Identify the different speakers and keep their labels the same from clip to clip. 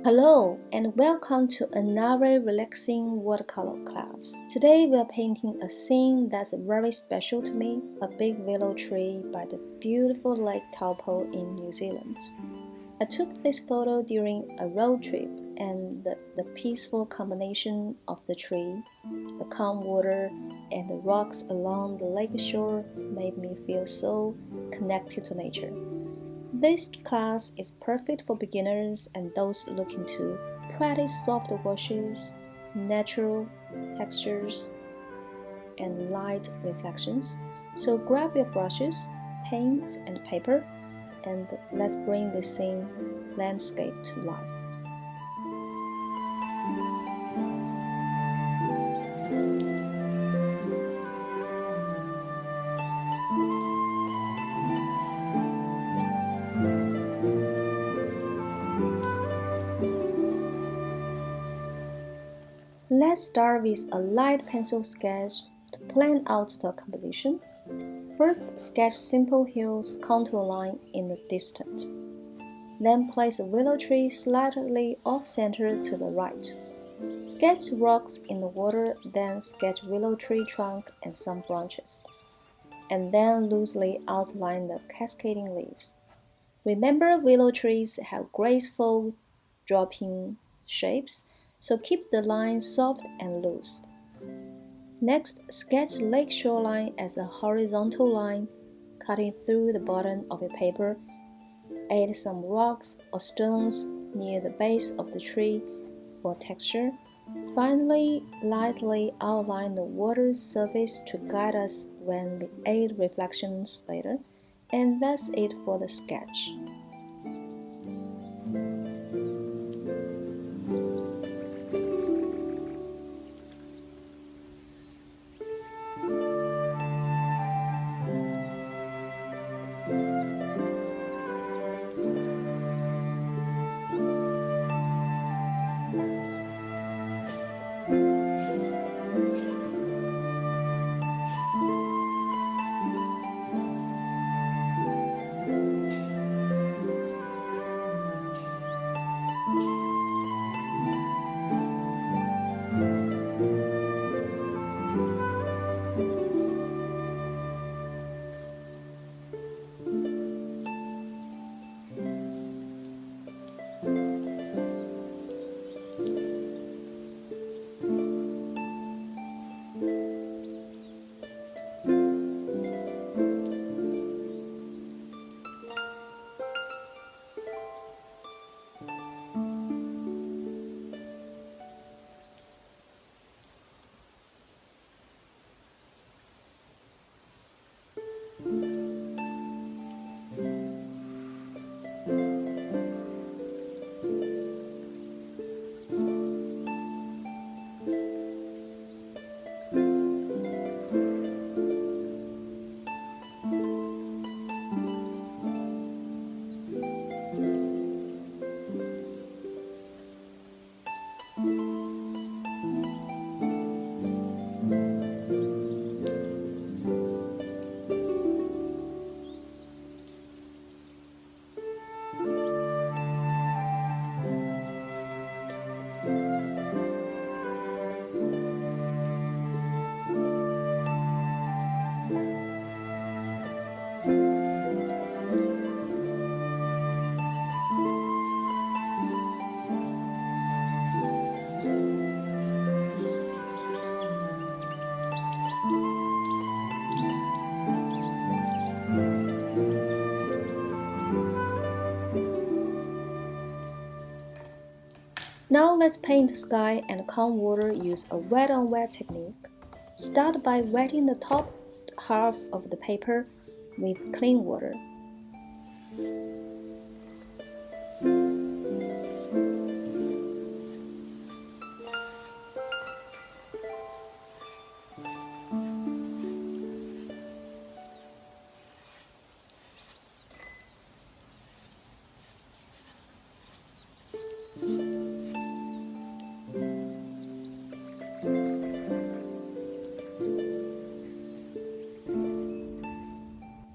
Speaker 1: Hello and welcome to another relaxing watercolor class. Today we are painting a scene that's very special to me, a big willow tree by the beautiful Lake Taupo in New Zealand. I took this photo during a road trip and the peaceful combination of the tree, the calm water, and the rocks along the lake shore made me feel so connected to nature. This class is perfect for beginners and those looking to practice soft washes, natural textures, and light reflections. So grab your brushes, paints, and paper, and let's bring this scene landscape to life. Let's start with a light pencil sketch to plan out the composition. First, sketch simple hills contour line in the distance. Then place a willow tree slightly off-center to the right. Sketch rocks in the water, then sketch willow tree trunk and some branches. And then loosely outline the cascading leaves. Remember, willow trees have graceful, dropping shapes, so keep the line soft and loose. Next, sketch lake shoreline as a horizontal line, cutting through the bottom of your paper. Add some rocks or stones near the base of the tree for texture. Finally, lightly outline the water's surface to guide us when we add reflections later. And that's it for the sketch. Now let's paint the sky and calm water. Use a wet-on-wet technique. Start by wetting the top half of the paper with clean water.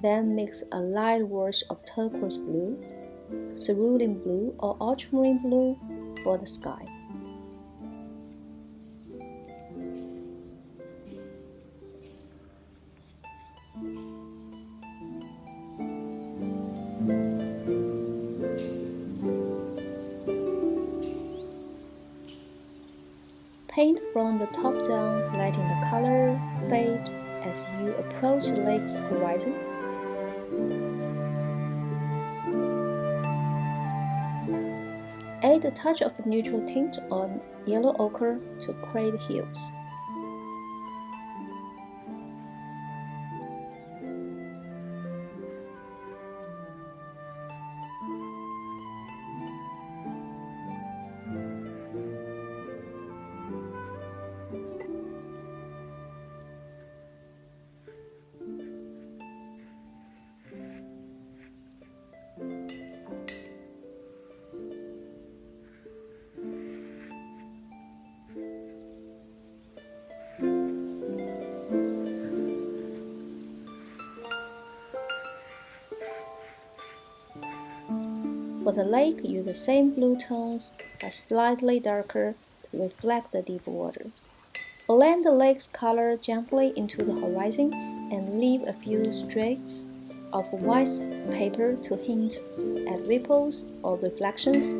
Speaker 1: Then mix a light wash of turquoise blue, cerulean blue or ultramarine blue, for the sky. Paint from the top down, letting the color fade as you approach the lake's horizon. Add a touch of neutral tint on yellow ochre to create hues. For the lake, use the same blue tones, but slightly darker to reflect the deep water. Blend the lake's color gently into the horizon and leave a few streaks of white paper to hint at ripples or reflections.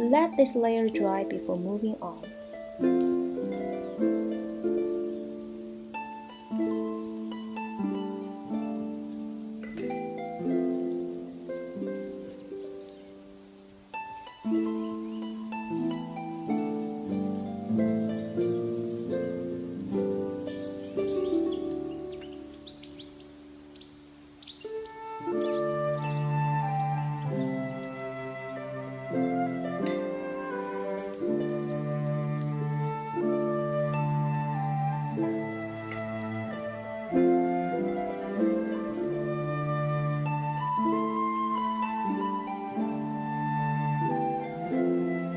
Speaker 1: Let this layer dry before moving on.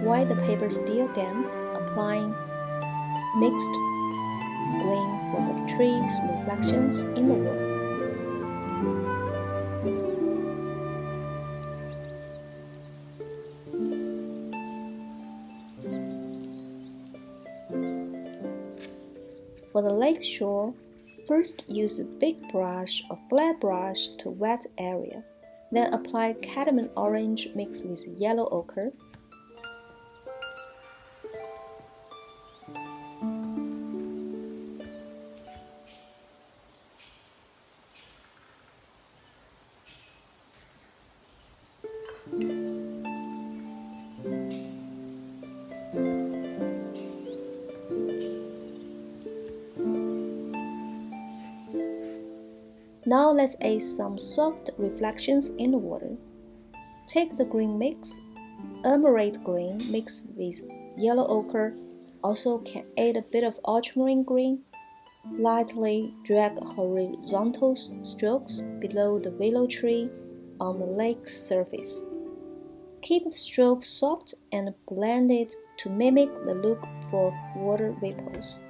Speaker 1: Wipe the paper still damp, applying mixed green for the trees' reflections in the water. For the lake shore, first use a big brush or flat brush to wet area. Then apply cadmium orange mixed with yellow ochre. Now let's add some soft reflections in the water. Take the green mix, emerald green mixed with yellow ochre. Also can add a bit of ultramarine green. Lightly drag horizontal strokes below the willow tree on the lake's surface. Keep the strokes soft and blend it to mimic the look for water ripples.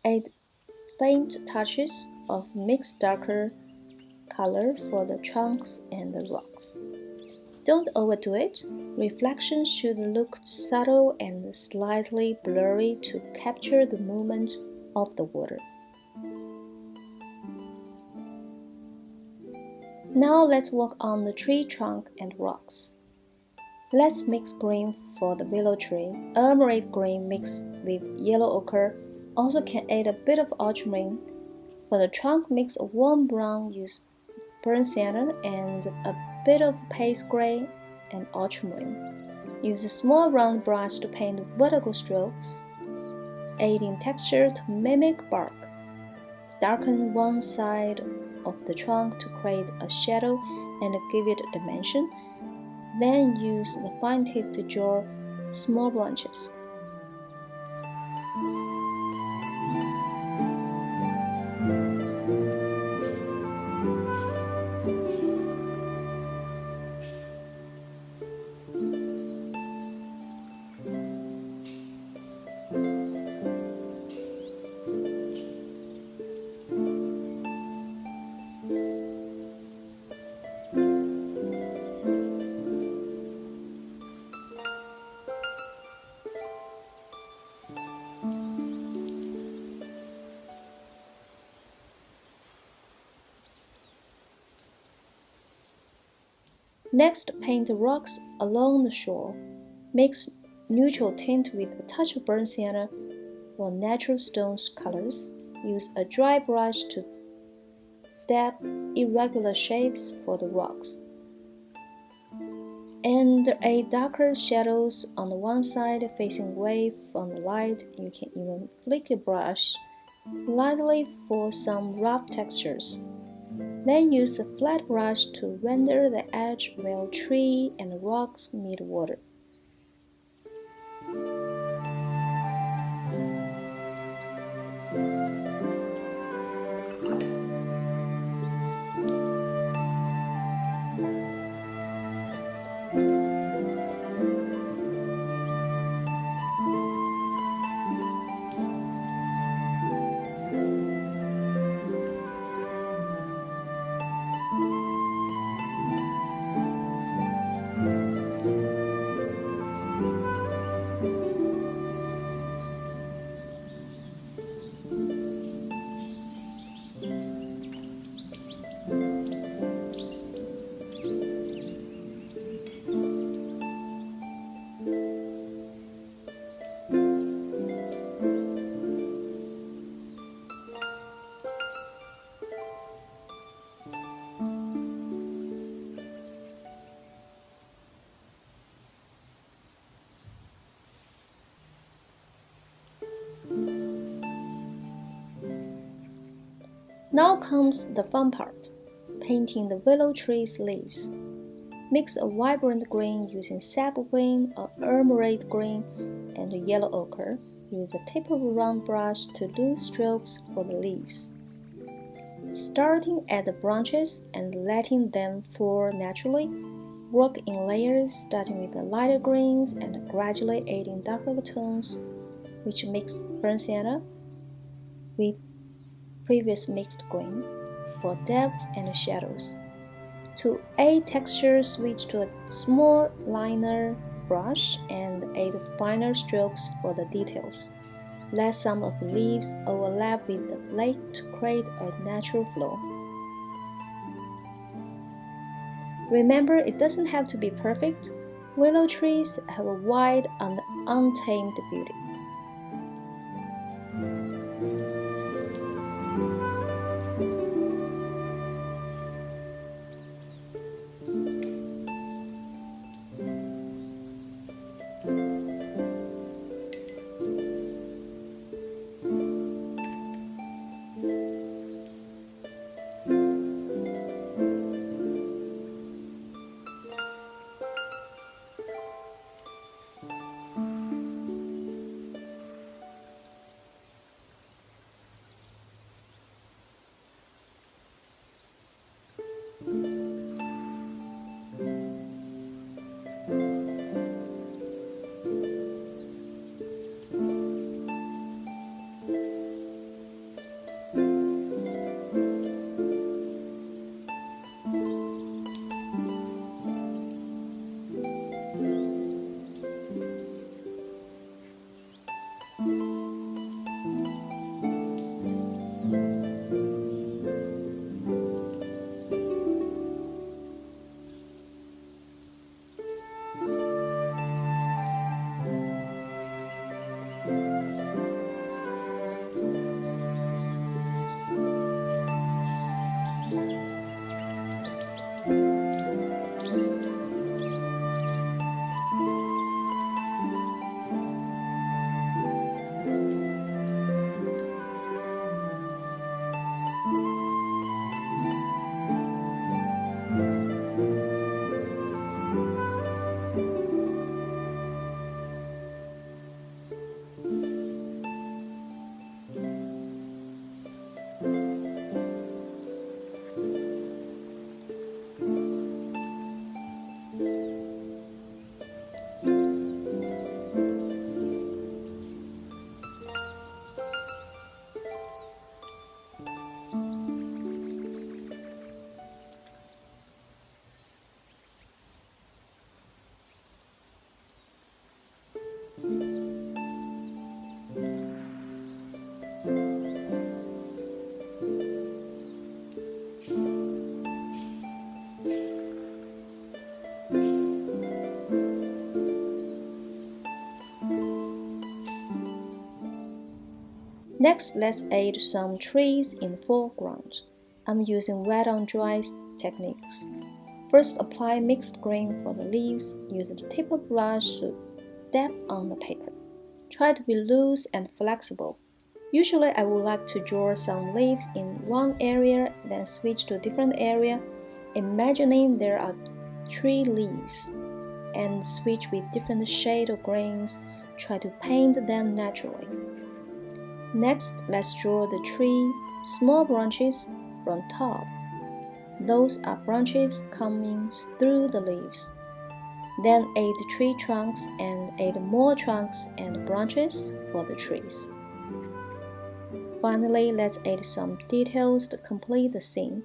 Speaker 1: Add faint touches of mixed darker color for the trunks and the rocks. Don't overdo it. Reflections should look subtle and slightly blurry to capture the movement of the water. Now let's work on the tree trunk and rocks. Let's mix green for the willow tree. Ultramarine green mixed with yellow ochre. Also can add a bit of ultramarine. For the trunk, mix a warm brown, use burnt sienna and a bit of paste gray and ultramarine. Use a small round brush to paint vertical strokes, adding texture to mimic bark. Darken one side of the trunk to create a shadow and give it dimension. Then use the fine tip to draw small branches. Next, paint rocks along the shore. Mix neutral tint with a touch of burnt sienna for natural stone colors. Use a dry brush to dab irregular shapes for the rocks. And add darker shadows on the one side facing away from the light. You can even flick your brush lightly for some rough textures. Then use a flat brush to render the edge where tree and rocks meet water. Now comes the fun part, painting the willow tree's leaves. Mix a vibrant green using sap green, a ultramarine green, and a yellow ochre. Use a tip of a round brush to do strokes for the leaves. Starting at the branches and letting them fall naturally, work in layers starting with the lighter greens and gradually adding darker tones, which mix burnt sienna with previous mixed green for depth and shadows. To add texture, switch to a small liner brush and add finer strokes for the details. Let some of the leaves overlap with the lake to create a natural flow. Remember, it doesn't have to be perfect. Willow trees have a wide and untamed beauty. Next, let's add some trees in the foreground. I'm using wet on dry techniques. First, apply mixed green for the leaves. Use the tip of brush to dab on the paper. Try to be loose and flexible. Usually, I would like to draw some leaves in one area, then switch to a different area, imagining there are tree leaves, and switch with different shades of greens. Try to paint them naturally. Next, let's draw the tree, small branches from top. Those are branches coming through the leaves. Then add the tree trunks and add more trunks and branches for the trees. Finally, let's add some details to complete the scene.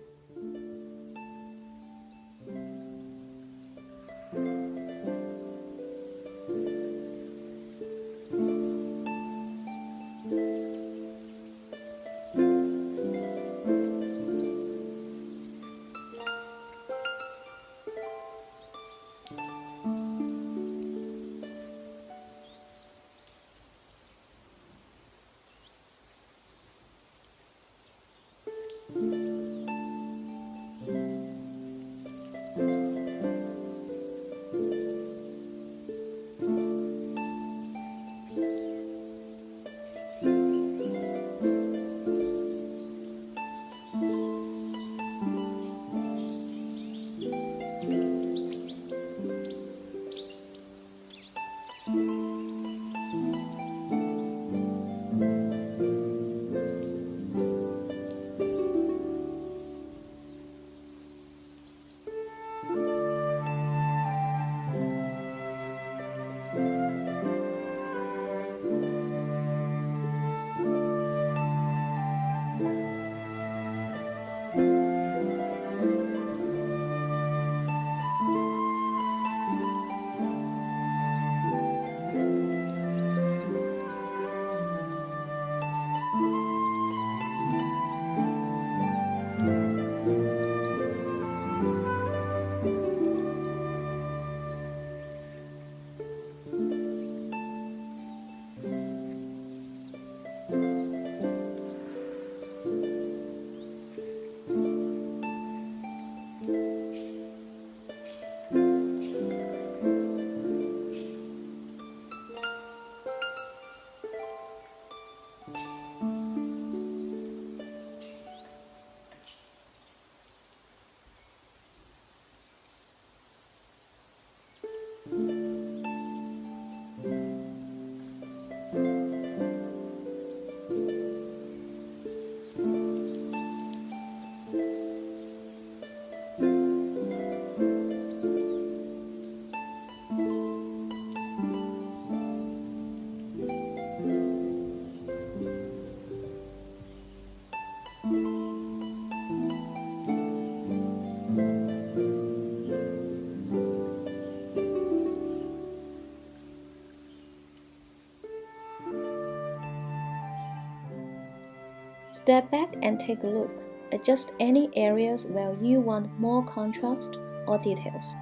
Speaker 1: Step back and take a look. Adjust any areas where you want more contrast or details,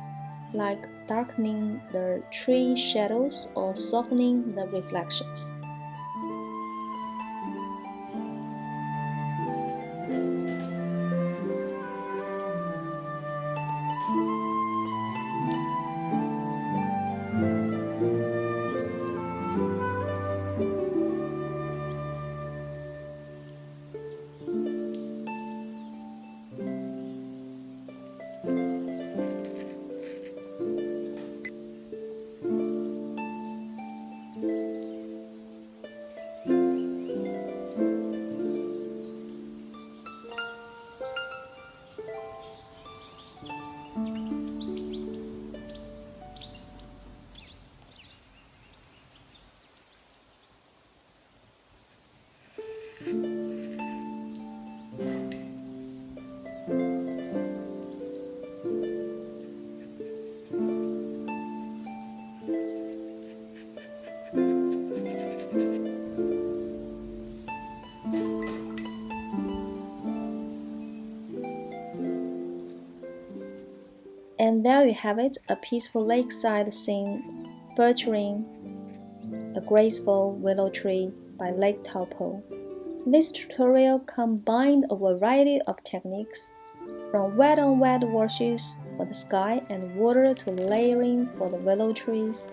Speaker 1: like darkening the tree shadows or softening the reflections. And there you have it, a peaceful lakeside scene featuring a graceful willow tree by Lake Taupo. This tutorial combined a variety of techniques, from wet-on-wet washes for the sky and water to layering for the willow trees.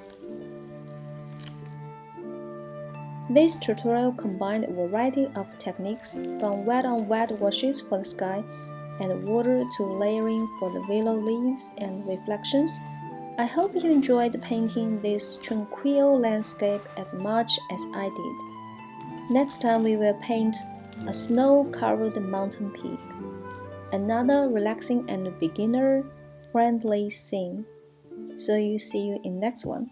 Speaker 1: This tutorial combined a variety of techniques, from wet-on-wet washes for the sky and water to layering for the willow leaves and reflections. I hope you enjoyed painting this tranquil landscape as much as I did. Next time we will paint a snow-covered mountain peak, another relaxing and beginner-friendly scene. So see you in next one.